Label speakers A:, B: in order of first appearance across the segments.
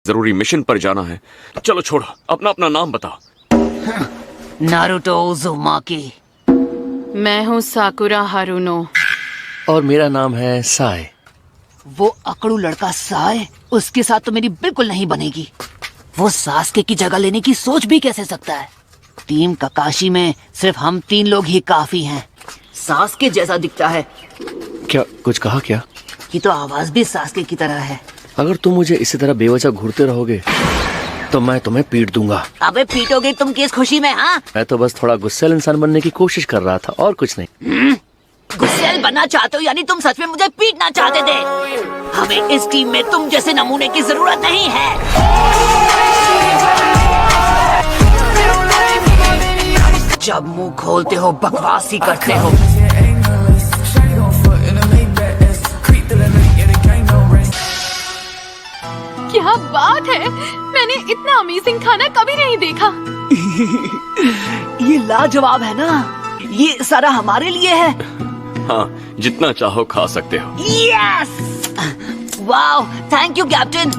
A: जरूरी मिशन पर जाना है। चलो छोड़ो, अपना अपना नाम बताओ।
B: Naruto Uzumaki.
C: मैं हूँ साकुरा हारुनो।
D: और मेरा नाम है साय।
B: वो अकड़ू लड़का साय, उसके साथ तो मेरी बिल्कुल नहीं बनेगी। वो सास्के की जगह लेने की सोच भी कैसे सकता है। टीम ककाशी में सिर्फ हम 3 लोग ही काफी हैं। सास्के जैसा दिखता है।
D: क्या कुछ कहा क्या?
B: कि तो आवाज भी सास्के की तरह है।
D: अगर तुम मुझे इसी तरह बेवजह घूरते रहोगे तो मैं तुम्हें पीट दूंगा।
B: अबे पीटोगे तुम किस खुशी में? हाँ,
D: मैं तो बस थोड़ा गुस्सैल इंसान बनने की कोशिश कर रहा था और कुछ नहीं।
B: गुस्सैल बनना चाहते हो यानी तुम सच में मुझे पीटना चाहते थे। हमें इस टीम में तुम जैसे नमूने की जरूरत नहीं है। जब मुंह खोलते हो बकवास ही करते हो।
C: क्या बात है, मैंने इतना अमेजिंग खाना कभी नहीं देखा।
B: ये लाजवाब है ना? ये सारा हमारे लिए है।
A: हाँ, जितना चाहो खा सकते हो।
B: Yes! Wow, thank you captain.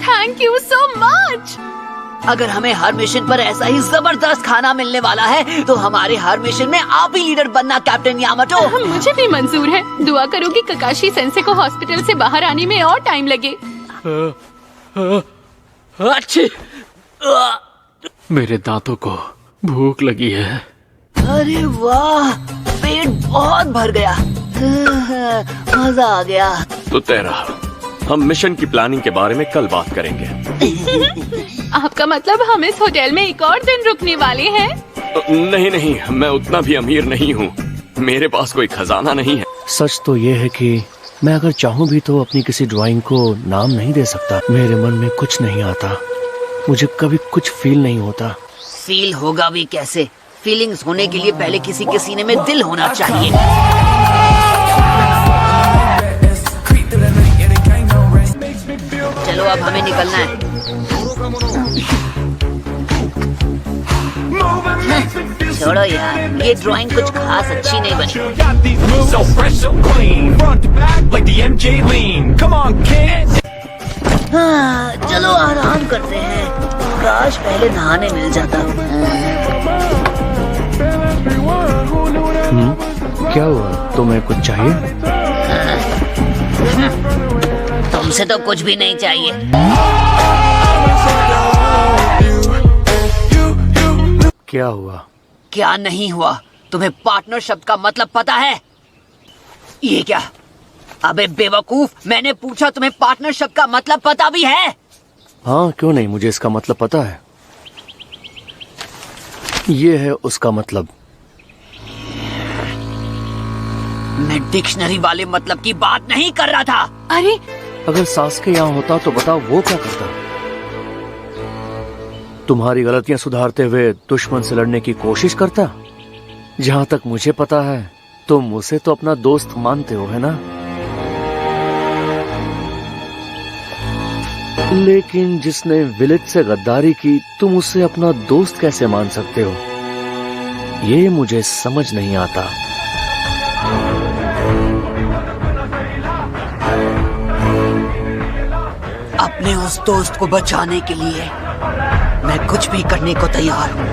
C: Thank you so much.
B: अगर हमें हर मिशन पर ऐसा ही जबरदस्त खाना मिलने वाला है तो हमारे हर मिशन में आप ही लीडर बनना कैप्टन यामाटो।
C: मुझे भी मंजूर है। दुआ करो कि ककाशी सेंसे को हॉस्पिटल से बाहर आने में और टाइम लगे।
A: अच्छी।
D: मेरे दांतों को भूख लगी है।
B: अरे वाह, पेट बहुत भर गया। मजा आ गया।
A: तो तेरा, हम मिशन की प्लानिंग के बारे में कल बात करेंगे।
C: आपका मतलब हम इस होटल में एक और दिन रुकने वाले हैं?
A: नहीं नहीं, मैं उतना भी अमीर नहीं हूँ। मेरे पास कोई खजाना नहीं है।
D: सच तो ये है कि मैं अगर चाहूँ भी तो अपनी किसी ड्राइंग को नाम नहीं दे सकता। मेरे मन में कुछ नहीं आता, मुझे कभी कुछ फील नहीं होता।
B: फील होगा भी कैसे? फीलिंग्स होने के लिए पहले किसी के सीने में दिल होना चाहिए। चलो अब हमें निकलना है। छोड़ो यार, ये ड्राइंग कुछ खास अच्छी नहीं बनी।
E: So fresh, so clean, front to back like the MJ lean. Come on, kids.
B: हाँ, चलो आराम करते हैं। काश पहले नहाने मिल जाता।
D: क्या हुआ, तुम्हें कुछ चाहिए?
B: तुमसे तो कुछ भी नहीं चाहिए।
D: क्या हुआ?
B: क्या नहीं हुआ? तुम्हें पार्टनर शब्द का मतलब पता है? ये क्या? अबे बेवकूफ, मैंने पूछा तुम्हें पार्टनर शब्द का मतलब पता भी है?
D: हाँ, क्यों नहीं, मुझे इसका मतलब पता है। ये है उसका मतलब।
B: मैं डिक्शनरी वाले मतलब की बात नहीं कर रहा था।
C: अरे
D: अगर सास्के यहाँ होता तो बताओ वो क्या करता? तुम्हारी गलतियां सुधारते हुए दुश्मन से लड़ने की कोशिश करता? जहां तक मुझे पता है तुम उसे तो अपना दोस्त मानते हो, है ना? लेकिन जिसने विलित से गद्दारी की तुम उसे अपना दोस्त कैसे मान सकते हो? ये मुझे समझ नहीं आता।
B: अपने उस दोस्त को बचाने के लिए मैं कुछ भी करने को तैयार हूँ।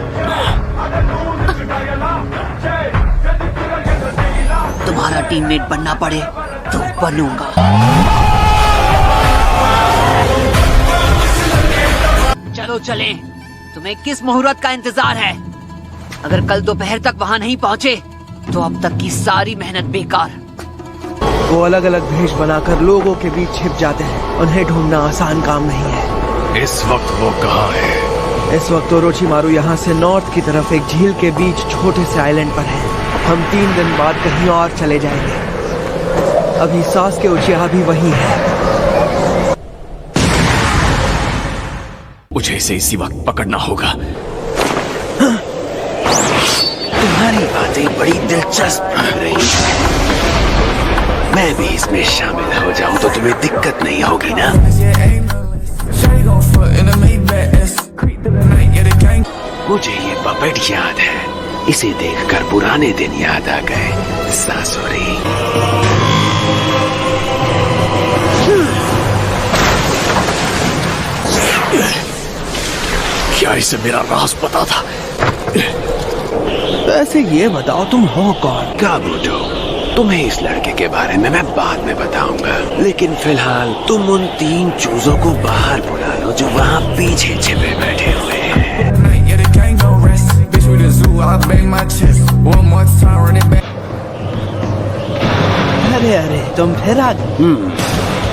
B: तुम्हारा टीममेट बनना पड़े तो बनूंगा। चलो चले। तुम्हें किस मुहूर्त का इंतजार है? अगर कल दोपहर तक वहाँ नहीं पहुँचे तो अब तक की सारी मेहनत बेकार।
F: वो अलग अलग भेष बनाकर लोगों के बीच छिप जाते हैं। उन्हें ढूंढना आसान काम नहीं है।
A: इस वक्त वो कहाँ है?
F: इस वक्त ओरोचिमारू यहाँ से नॉर्थ की तरफ एक झील के बीच छोटे से आइलैंड पर है। हम 3 दिन बाद कहीं और चले जाएंगे। अभी सास्के उचिहा भी वही है।
A: मुझे इसे इसी वक्त पकड़ना होगा।
G: तुम्हारी बातें बड़ी दिलचस्प लग रही हैं। मैं भी इसमें शामिल हो जाऊं तो तुम्हें दिक्कत नहीं होगी ना? मुझे ये पपेट याद है। इसे देखकर पुराने दिन याद आ गए। सासुरी।
D: क्या इसे मेरा राज पता था?
F: वैसे ये बताओ तुम हो कौन?
G: काबूटो, तुम्हें इस लड़के के बारे में मैं बाद में बताऊंगा, लेकिन फिलहाल तुम उन 3 चूजों को बाहर बुला लो जो वहाँ पीछे छिपे बैठे हुए हैं।
E: Yeah, the gang gon' rest. Bitch, we the zoo, I bang my chest. One more time, run it back.
F: अरे अरे तुम फिर आ गए।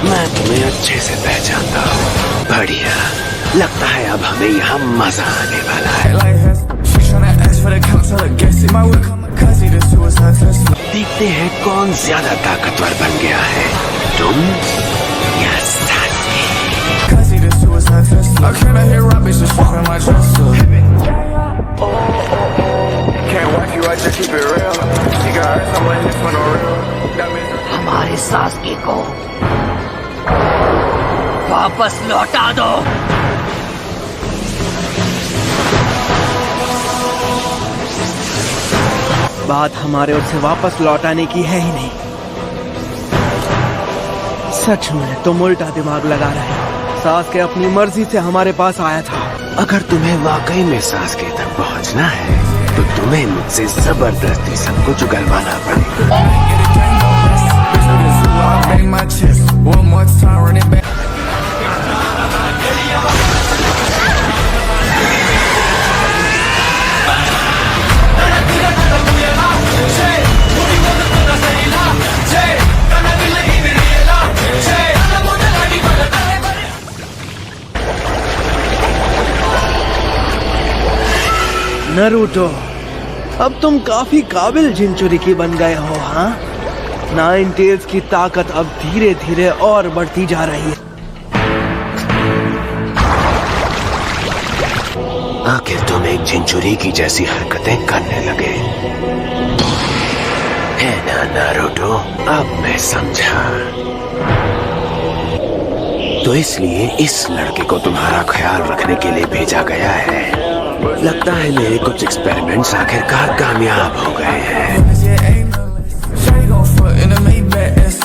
G: मैं तुम्हें अच्छे से पहचानता हूँ। बढ़िया, लगता है अब हमें यहाँ मजा आने वाला है।
E: Like hess. She tryna ask for the count, tell her guess it. My whip come like cuz the suicide Tesla.
G: देखते हैं कौन ज्यादा ताकतवर बन गया है, तुम या Sasuke.
E: Cuz the suicide Tesla. I can't hear rap, bitch, just fucking my dress up. Can't wipe you, I just keep it real. She got her someone hits for no real. That means
B: हमारे सासके को वापस लौटा दो।
F: बात हमारे उसे वापस लौटाने की है ही नहीं। सच में तुम उल्टा दिमाग लगा रहे हो। सास के अपनी मर्जी से हमारे पास आया था।
G: अगर तुम्हें वाकई में सास्के तक पहुंचना है तो तुम्हें मुझसे जबरदस्ती सब कुछ उगलवाना पड़ेगा।
E: bitch, we the zoo, I bang my chest. One more time, run it back.
F: Naruto, अब तुम काफी काबिल जिनचुरी की बन गए हो, हाँ? 9 टेल्स की ताकत अब धीरे धीरे और बढ़ती जा रही है।
G: आखिर तुम एक जिंचुरी की जैसी हरकतें करने लगे, है ना नारुतो? अब मैं समझा। तो इसलिए इस लड़के को तुम्हारा ख्याल रखने के लिए भेजा गया है। लगता है मेरे कुछ एक्सपेरिमेंट्स आखिरकार कामयाब हो गए हैं।
E: Yeah, ain't no less. Shawty gon' fuck in the Maybach S.